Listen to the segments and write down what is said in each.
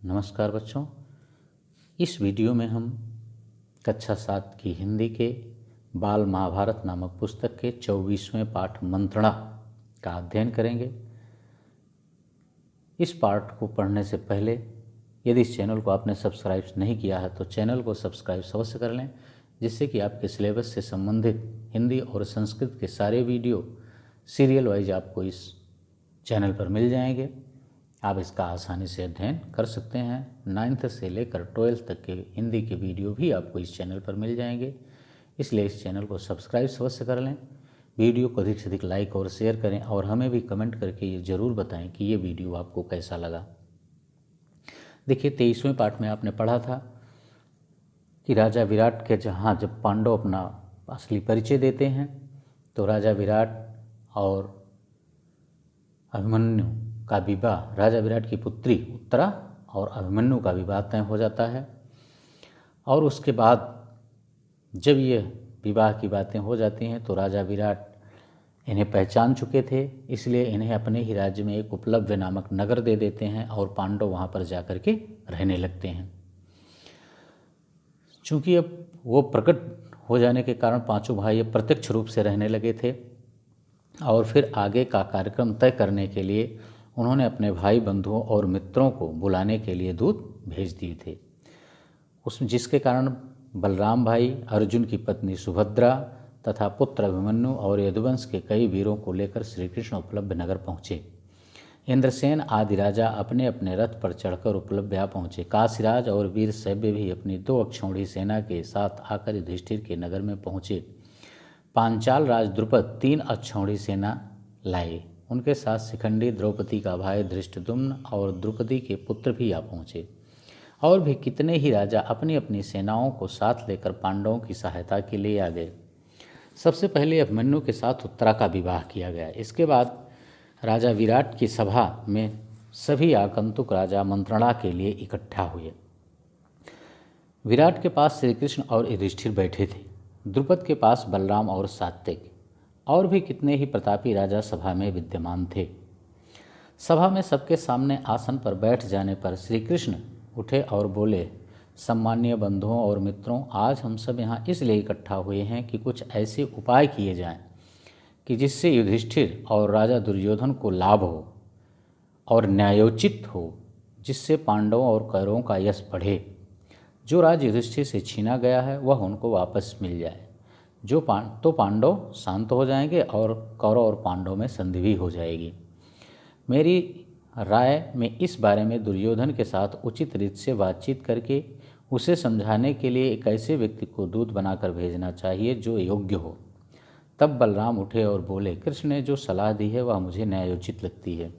नमस्कार बच्चों, इस वीडियो में हम कक्षा 7 की हिंदी के बाल महाभारत नामक पुस्तक के 24वें पाठ मंत्रणा का अध्ययन करेंगे। इस पाठ को पढ़ने से पहले यदि इस चैनल को आपने सब्सक्राइब नहीं किया है तो चैनल को सब्सक्राइब अवश्य कर लें, जिससे कि आपके सिलेबस से संबंधित हिंदी और संस्कृत के सारे वीडियो सीरियल वाइज आपको इस चैनल पर मिल जाएंगे। आप इसका आसानी से अध्ययन कर सकते हैं। 9th से लेकर 12th तक के हिंदी के वीडियो भी आपको इस चैनल पर मिल जाएंगे, इसलिए इस चैनल को सब्सक्राइब अवश्य कर लें। वीडियो को अधिक से अधिक लाइक और शेयर करें और हमें भी कमेंट करके ये ज़रूर बताएं कि ये वीडियो आपको कैसा लगा। देखिए, 23वें पाठ में आपने पढ़ा था कि राजा विराट के जब पांडव अपना असली परिचय देते हैं तो राजा विराट और अभिमन्यु का विवाह, राजा विराट की पुत्री उत्तरा और अभिमन्यु का विवाह तय हो जाता है। और उसके बाद जब ये विवाह की बातें हो जाती हैं तो राजा विराट इन्हें पहचान चुके थे, इसलिए इन्हें अपने ही राज्य में एक उपलब्ध नामक नगर दे देते हैं और पांडव वहाँ पर जाकर के रहने लगते हैं। चूँकि अब वो प्रकट हो जाने के कारण पांचों भाई प्रत्यक्ष रूप से रहने लगे थे और फिर आगे का कार्यक्रम तय करने के लिए उन्होंने अपने भाई बंधुओं और मित्रों को बुलाने के लिए दूत भेज दिए थे। उसमें जिसके कारण बलराम भाई, अर्जुन की पत्नी सुभद्रा तथा पुत्र अभिमन्यु और यदुवंश के कई वीरों को लेकर श्री कृष्ण उपलब्ध नगर पहुँचे। इंद्रसेन आदि राजा अपने अपने रथ पर चढ़कर उपलब्ध आ पहुँचे। काशीराज और वीर सभ्य भी अपनी 2 अक्षौहिणी सेना के साथ आकर युधिष्ठिर के नगर में पहुँचे। पांचाल राज द्रुपद 3 अक्षौहिणी सेना लाए। उनके साथ शिखंडी, द्रौपदी का भाई धृष्टद्युम्न और द्रुपदी के पुत्र भी आ पहुँचे। और भी कितने ही राजा अपनी अपनी सेनाओं को साथ लेकर पांडवों की सहायता के लिए आ गए। सबसे पहले अभिमन्यु के साथ उत्तरा का विवाह किया गया। इसके बाद राजा विराट की सभा में सभी आगंतुक राजा मंत्रणा के लिए इकट्ठा हुए। विराट के पास श्री कृष्ण और युधिष्ठिर बैठे थे। द्रुपद के पास बलराम और सात्विक और भी कितने ही प्रतापी राजा सभा में विद्यमान थे। सभा में सबके सामने आसन पर बैठ जाने पर श्री कृष्ण उठे और बोले, सम्मानीय बंधुओं और मित्रों, आज हम सब यहाँ इसलिए इकट्ठा हुए हैं कि कुछ ऐसे उपाय किए जाएं कि जिससे युधिष्ठिर और राजा दुर्योधन को लाभ हो और न्यायोचित हो, जिससे पांडवों और कौरवों का यश बढ़े। जो राज्य युधिष्ठिर से छीना गया है वह उनको वापस मिल जाए। तो पांडव शांत हो जाएंगे और कौरव और पांडव में संधि भी हो जाएगी। मेरी राय में इस बारे में दुर्योधन के साथ उचित रीत से बातचीत करके उसे समझाने के लिए एक ऐसे व्यक्ति को दूत बनाकर भेजना चाहिए जो योग्य हो। तब बलराम उठे और बोले, कृष्ण ने जो सलाह दी है वह मुझे न्यायोचित लगती है,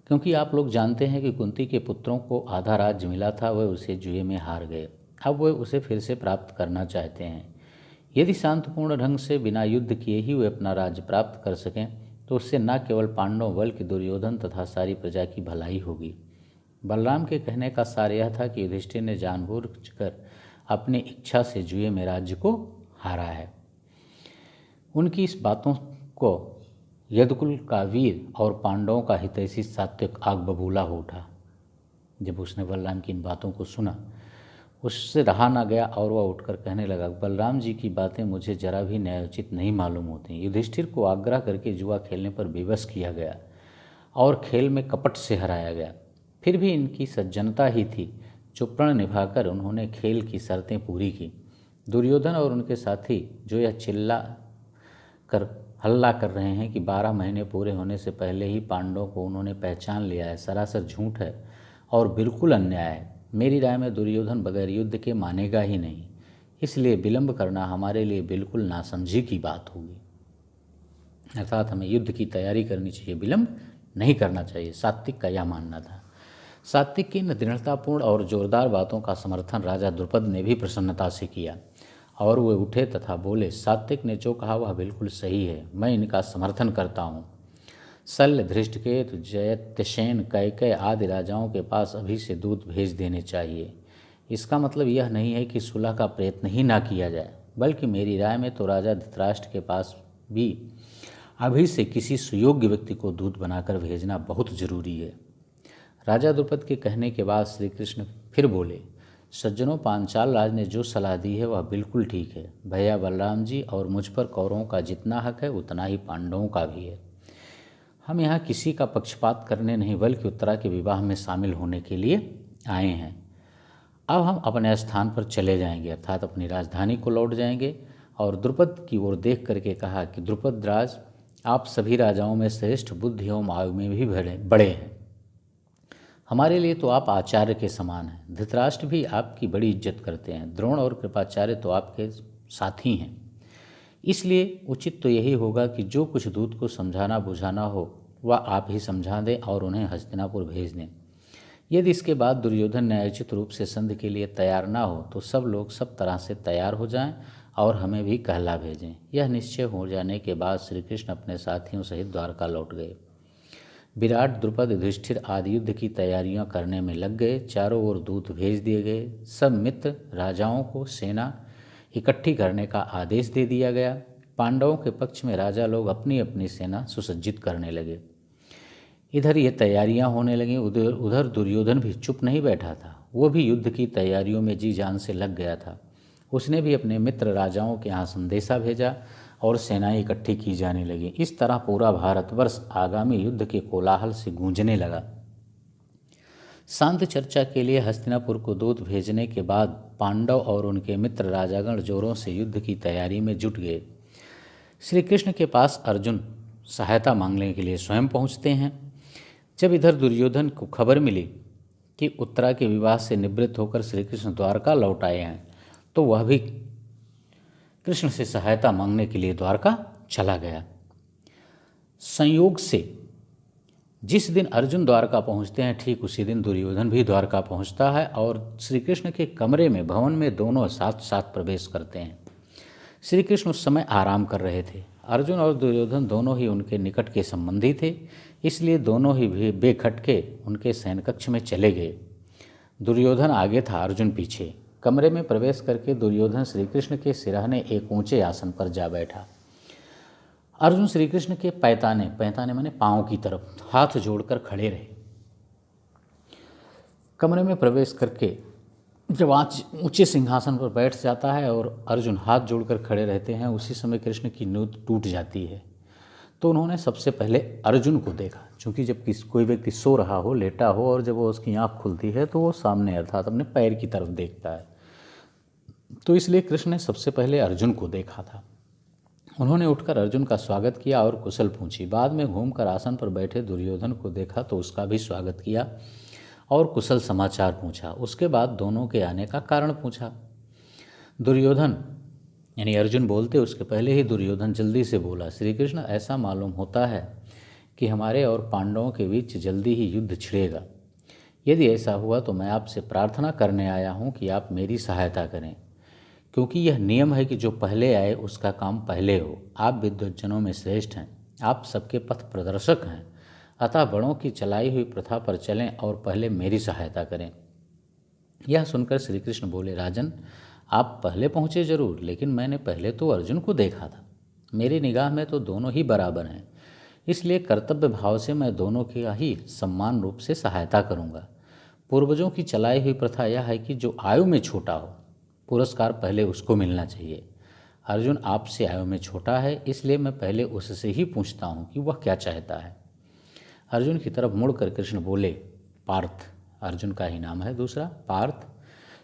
क्योंकि आप लोग जानते हैं कि कुंती के पुत्रों को आधा राज्य मिला था, वह उसे जुए में हार गए। अब वह उसे फिर से प्राप्त करना चाहते हैं। यदि शांतिपूर्ण ढंग से बिना युद्ध किए ही वे अपना राज्य प्राप्त कर सकें तो उससे न केवल पांडव बल्कि दुर्योधन तथा सारी प्रजा की भलाई होगी। बलराम के कहने का सार यह था कि युधिष्ठिर ने जानबूझकर अपनी इच्छा से जुए में राज्य को हारा है। उनकी इस बातों को यदुकुल का वीर और पांडवों का हितैषी सात्विक आग बबूला हो उठा। जब उसने बलराम की इन बातों को सुना, उससे रहा ना गया और वह उठकर कहने लगा, बलराम जी की बातें मुझे जरा भी न्यायोचित नहीं मालूम होती। युधिष्ठिर को आग्रह करके जुआ खेलने पर विवश किया गया और खेल में कपट से हराया गया। फिर भी इनकी सज्जनता ही थी जो प्रण निभाकर उन्होंने खेल की शर्तें पूरी की। दुर्योधन और उनके साथी जो यह हल्ला कर रहे हैं कि 12 महीने पूरे होने से पहले ही पांडवों को उन्होंने पहचान लिया है, सरासर झूठ है और बिल्कुल अन्याय है। मेरी राय में दुर्योधन बगैर युद्ध के मानेगा ही नहीं, इसलिए विलंब करना हमारे लिए बिल्कुल नासमझी की बात होगी। अर्थात हमें युद्ध की तैयारी करनी चाहिए, विलंब नहीं करना चाहिए। सात्विक का यह मानना था। सात्विक की इन दृढ़तापूर्ण और जोरदार बातों का समर्थन राजा द्रुपद ने भी प्रसन्नता से किया और वे उठे तथा बोले, सात्विक ने जो कहा वह बिल्कुल सही है, मैं इनका समर्थन करता हूँ। शल्य, धृष्टकेतु, जयत्यसेन, कैकेय आदि राजाओं के पास अभी से दूत भेज देने चाहिए। इसका मतलब यह नहीं है कि सुलह का प्रयत्न ही ना किया जाए, बल्कि मेरी राय में तो राजा धृतराष्ट्र के पास भी अभी से किसी सुयोग्य व्यक्ति को दूत बनाकर भेजना बहुत जरूरी है। राजा द्रुपद के कहने के बाद श्री कृष्ण फिर बोले, सज्जनों, पांचाल राज ने जो सलाह दी है वह बिल्कुल ठीक है। भैया बलराम जी और मुझ पर कौरवों का जितना हक है उतना ही पांडवों का भी है। हम यहाँ किसी का पक्षपात करने नहीं बल्कि उत्तरा के विवाह में शामिल होने के लिए आए हैं। अब हम अपने स्थान पर चले जाएंगे, अर्थात अपनी राजधानी को लौट जाएंगे। और द्रुपद की ओर देख करके कहा कि द्रुपद राज, आप सभी राजाओं में श्रेष्ठ, बुद्धि एवं आयु में भी बड़े हैं। हमारे लिए तो आप आचार्य के समान हैं। धृतराष्ट्र भी आपकी बड़ी इज्जत करते हैं। द्रोण और कृपाचार्य तो आपके साथी हैं। इसलिए उचित तो यही होगा कि जो कुछ दूत को समझाना बुझाना हो वह आप ही समझा दें और उन्हें हस्तिनापुर भेज दें। यदि इसके बाद दुर्योधन न्यायोचित रूप से संधि के लिए तैयार ना हो तो सब लोग सब तरह से तैयार हो जाएं और हमें भी कहला भेजें। यह निश्चय हो जाने के बाद श्री कृष्ण अपने साथियों सहित द्वारका लौट गए। विराट, द्रुपद, युधिष्ठिर आदि युद्ध की तैयारियां करने में लग गए। चारों ओर दूत भेज दिए गए। सब मित्र राजाओं को सेना इकट्ठी करने का आदेश दे दिया गया। पांडवों के पक्ष में राजा लोग अपनी अपनी सेना सुसज्जित करने लगे। इधर ये तैयारियां होने लगीं। उधर दुर्योधन भी चुप नहीं बैठा था। वो भी युद्ध की तैयारियों में जी जान से लग गया था। उसने भी अपने मित्र राजाओं के यहाँ संदेशा भेजा और सेनाएं इकट्ठी की जाने लगी। इस तरह पूरा भारतवर्ष आगामी युद्ध के कोलाहल से गूंजने लगा। शांत चर्चा के लिए हस्तिनापुर को दूत भेजने के बाद पांडव और उनके मित्र राजागण जोरों से युद्ध की तैयारी में जुट गए। श्री कृष्ण के पास अर्जुन सहायता मांगने के लिए स्वयं पहुंचते हैं। जब इधर दुर्योधन को खबर मिली कि उत्तरा के विवाह से निवृत्त होकर श्री कृष्ण द्वारका लौट आए हैं तो वह भी कृष्ण से सहायता मांगने के लिए द्वारका चला गया। संयोग से जिस दिन अर्जुन द्वारका पहुंचते हैं ठीक उसी दिन दुर्योधन भी द्वारका पहुंचता है और श्री कृष्ण के कमरे में, भवन में दोनों साथ साथ प्रवेश करते हैं। श्री कृष्ण उस समय आराम कर रहे थे। अर्जुन और दुर्योधन दोनों ही उनके निकट के संबंधी थे, इसलिए दोनों ही बेखटके उनके शयन कक्ष में चले गए। दुर्योधन आगे था, अर्जुन पीछे। कमरे में प्रवेश करके दुर्योधन श्री कृष्ण के सिरहाने एक ऊंचे आसन पर जा बैठा। अर्जुन श्री कृष्ण के पैताने माने पांव की तरफ हाथ जोड़कर खड़े रहे। कमरे में प्रवेश करके जब ऊंचे सिंहासन पर बैठ जाता है और अर्जुन हाथ जोड़कर खड़े रहते हैं, उसी समय कृष्ण की नींद टूट जाती है। तो उन्होंने सबसे पहले अर्जुन को देखा, क्योंकि जब कोई व्यक्ति सो रहा हो, लेटा हो और जब वो उसकी आँख खुलती है तो वो सामने अर्थात अपने पैर की तरफ देखता है। तो इसलिए कृष्ण ने सबसे पहले अर्जुन को देखा था। उन्होंने उठकर अर्जुन का स्वागत किया और कुशल पूछी। बाद में घूमकर आसन पर बैठे दुर्योधन को देखा तो उसका भी स्वागत किया और कुशल समाचार पूछा। उसके बाद दोनों के आने का कारण पूछा। दुर्योधन यानी अर्जुन बोलते उसके पहले ही दुर्योधन जल्दी से बोला, श्री कृष्ण, ऐसा मालूम होता है कि हमारे और पांडवों के बीच जल्दी ही युद्ध छिड़ेगा। यदि ऐसा हुआ तो मैं आपसे प्रार्थना करने आया हूँ कि आप मेरी सहायता करें, क्योंकि यह नियम है कि जो पहले आए उसका काम पहले हो। आप विद्वज्जनों में श्रेष्ठ हैं, आप सबके पथ प्रदर्शक हैं, अतः बड़ों की चलाई हुई प्रथा पर चलें और पहले मेरी सहायता करें। यह सुनकर श्री कृष्ण बोले, राजन, आप पहले पहुँचे जरूर, लेकिन मैंने पहले तो अर्जुन को देखा था। मेरी निगाह में तो दोनों ही बराबर हैं, इसलिए कर्तव्य भाव से मैं दोनों की ही सम्मान रूप से सहायता करूँगा। पूर्वजों की चलाई हुई प्रथा यह है कि जो आयु में छोटा हो पुरस्कार पहले उसको मिलना चाहिए। अर्जुन आपसे आयु में छोटा है, इसलिए मैं पहले उससे ही पूछता हूँ कि वह क्या चाहता है। अर्जुन की तरफ मुड़कर कृष्ण बोले, पार्थ, अर्जुन का ही नाम है दूसरा, पार्थ,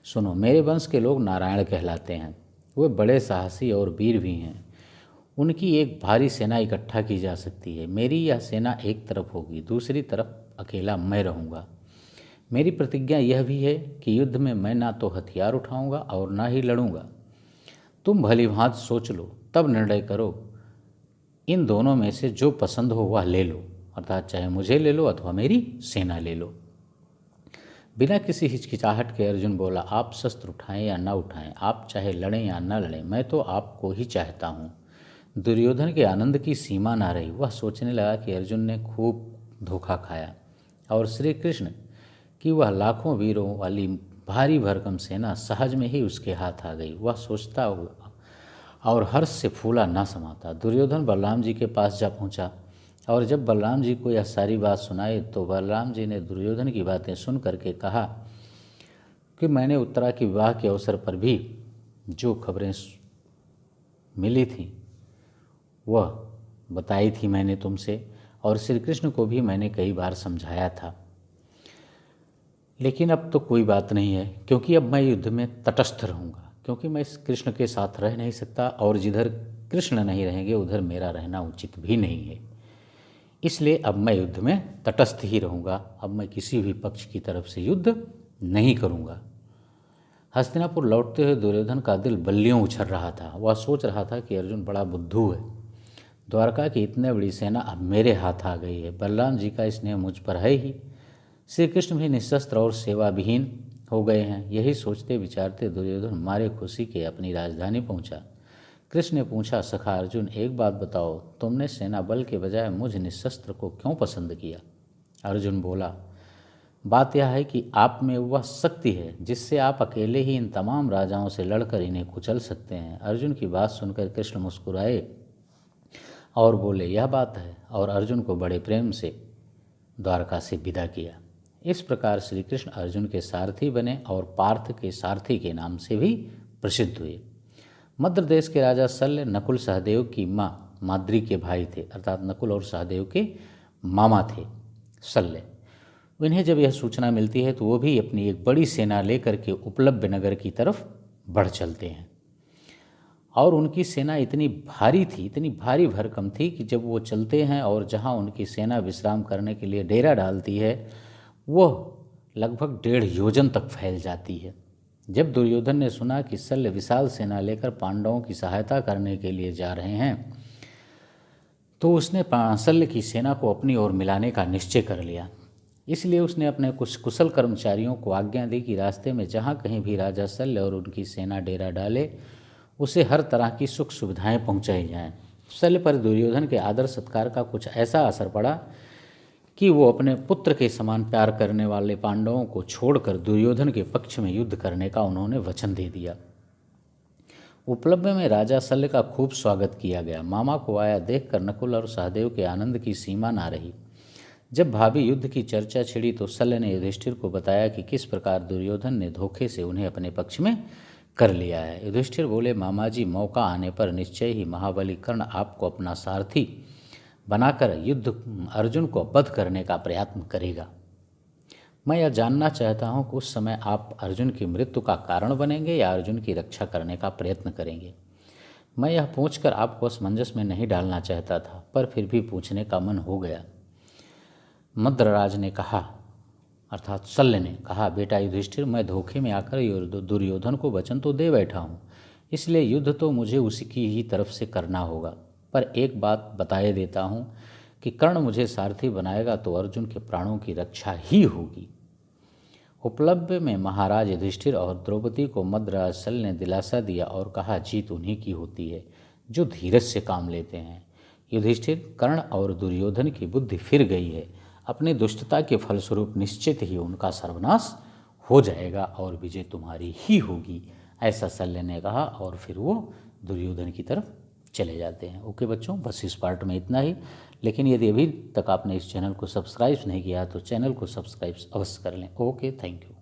सुनो, मेरे वंश के लोग नारायण कहलाते हैं। वे बड़े साहसी और वीर भी हैं। उनकी एक भारी सेना इकट्ठा की जा सकती है। मेरी यह सेना एक तरफ होगी, दूसरी तरफ अकेला मैं रहूँगा। मेरी प्रतिज्ञा यह भी है कि युद्ध में मैं ना तो हथियार उठाऊंगा और ना ही लड़ूंगा। तुम भली भांति सोच लो, तब निर्णय करो। इन दोनों में से जो पसंद हो वह ले लो, अर्थात चाहे मुझे ले लो अथवा मेरी सेना ले लो। बिना किसी हिचकिचाहट के अर्जुन बोला, आप शस्त्र उठाएं या ना उठाएं, आप चाहे लड़ें या ना लड़ें, मैं तो आपको ही चाहता हूँ। दुर्योधन के आनंद की सीमा ना रही। वह सोचने लगा कि अर्जुन ने खूब धोखा खाया और श्री कृष्ण कि वह लाखों वीरों वाली भारी भरकम सेना सहज में ही उसके हाथ आ गई। वह सोचता हुआ और हर्ष से फूला ना समाता। दुर्योधन बलराम जी के पास जा पहुंचा और जब बलराम जी को यह सारी बात सुनाई तो बलराम जी ने दुर्योधन की बातें सुन करके कहा कि मैंने उत्तरा के विवाह के अवसर पर भी जो खबरें मिली थी वह बताई थी मैंने तुमसे, और श्री कृष्ण को भी मैंने कई बार समझाया था। लेकिन अब तो कोई बात नहीं है, क्योंकि अब मैं युद्ध में तटस्थ रहूँगा, क्योंकि मैं इस कृष्ण के साथ रह नहीं सकता और जिधर कृष्ण नहीं रहेंगे उधर मेरा रहना उचित भी नहीं है। इसलिए अब मैं युद्ध में तटस्थ ही रहूँगा, अब मैं किसी भी पक्ष की तरफ से युद्ध नहीं करूँगा। हस्तिनापुर लौटते हुए दुर्योधन का दिल बल्लियों उछल रहा था। वह सोच रहा था कि अर्जुन बड़ा बुद्धू है। द्वारका की इतनी बड़ी सेना अब मेरे हाथ आ गई है। बलराम जी का स्नेह मुझ पर है ही, श्री कृष्ण भी निशस्त्र और सेवाविहीन हो गए हैं। यही सोचते विचारते दुर्योधन मारे खुशी के अपनी राजधानी पहुंचा। कृष्ण ने पूछा, सखा अर्जुन, एक बात बताओ, तुमने सेना बल के बजाय मुझ निशस्त्र को क्यों पसंद किया? अर्जुन बोला, बात यह है कि आप में वह शक्ति है जिससे आप अकेले ही इन तमाम राजाओं से लड़कर इन्हें कुचल सकते हैं। अर्जुन की बात सुनकर कृष्ण मुस्कुराए और बोले, यह बात है, और अर्जुन को बड़े प्रेम से द्वारका से विदा किया। इस प्रकार श्री कृष्ण अर्जुन के सारथी बने और पार्थ के सारथी के नाम से भी प्रसिद्ध हुए। मद्र देश के राजा शल्य नकुल सहदेव की माँ माद्री के भाई थे, अर्थात नकुल और सहदेव के मामा थे शल्य। उन्हें जब यह सूचना मिलती है तो वो भी अपनी एक बड़ी सेना लेकर के उपलब्ध नगर की तरफ बढ़ चलते हैं। और उनकी सेना इतनी भारी थी, इतनी भारी भरकम थी कि जब वो चलते हैं और जहाँ उनकी सेना विश्राम करने के लिए डेरा डालती है वह लगभग 1.5 योजन तक फैल जाती है। जब दुर्योधन ने सुना कि शल्य विशाल सेना लेकर पांडवों की सहायता करने के लिए जा रहे हैं तो उसने शल्य की सेना को अपनी ओर मिलाने का निश्चय कर लिया। इसलिए उसने अपने कुछ कुशल कर्मचारियों को आज्ञा दी कि रास्ते में जहाँ कहीं भी राजा शल्य और उनकी सेना डेरा डाले उसे हर तरह की सुख सुविधाएं पहुँचाई जाएं। शल्य पर दुर्योधन के आदर सत्कार का कुछ ऐसा असर पड़ा कि वो अपने पुत्र के समान प्यार करने वाले पांडवों को छोड़कर दुर्योधन के पक्ष में युद्ध करने का उन्होंने वचन दे दिया। उपलब्ध में राजा शल्य का खूब स्वागत किया गया। मामा को आया देखकर नकुल और सहदेव के आनंद की सीमा ना रही। जब भावी युद्ध की चर्चा छिड़ी तो शल्य ने युधिष्ठिर को बताया कि किस प्रकार दुर्योधन ने धोखे से उन्हें अपने पक्ष में कर लिया है। युधिष्ठिर बोले, मामा जी, मौका आने पर निश्चय ही महाबली कर्ण आपको अपना सारथी बनाकर युद्ध अर्जुन को वध करने का प्रयत्न करेगा। मैं यह जानना चाहता हूँ कि उस समय आप अर्जुन की मृत्यु का कारण बनेंगे या अर्जुन की रक्षा करने का प्रयत्न करेंगे। मैं यह पूछकर आपको असमंजस में नहीं डालना चाहता था, पर फिर भी पूछने का मन हो गया। मद्रराज ने कहा, अर्थात शल्य ने कहा, बेटा युधिष्ठिर, मैं धोखे में आकर दुर्योधन को वचन तो दे बैठा हूँ, इसलिए युद्ध तो मुझे उसी की ही तरफ से करना होगा। पर एक बात बताए देता हूँ कि कर्ण मुझे सारथी बनाएगा तो अर्जुन के प्राणों की रक्षा ही होगी। उपलब्ध में महाराज युधिष्ठिर और द्रौपदी को मद्रराज शल्य ने दिलासा दिया और कहा, जीत उन्हीं की होती है जो धीरज से काम लेते हैं। युधिष्ठिर, कर्ण और दुर्योधन की बुद्धि फिर गई है। अपनी दुष्टता के फलस्वरूप निश्चित ही उनका सर्वनाश हो जाएगा और विजय तुम्हारी ही होगी, ऐसा शल्य ने कहा और फिर वो दुर्योधन की तरफ चले जाते हैं। ओके बच्चों, बस इस पार्ट में इतना ही। लेकिन यदि अभी तक आपने इस चैनल को सब्सक्राइब नहीं किया तो चैनल को सब्सक्राइब अवश्य कर लें। Okay, thank you.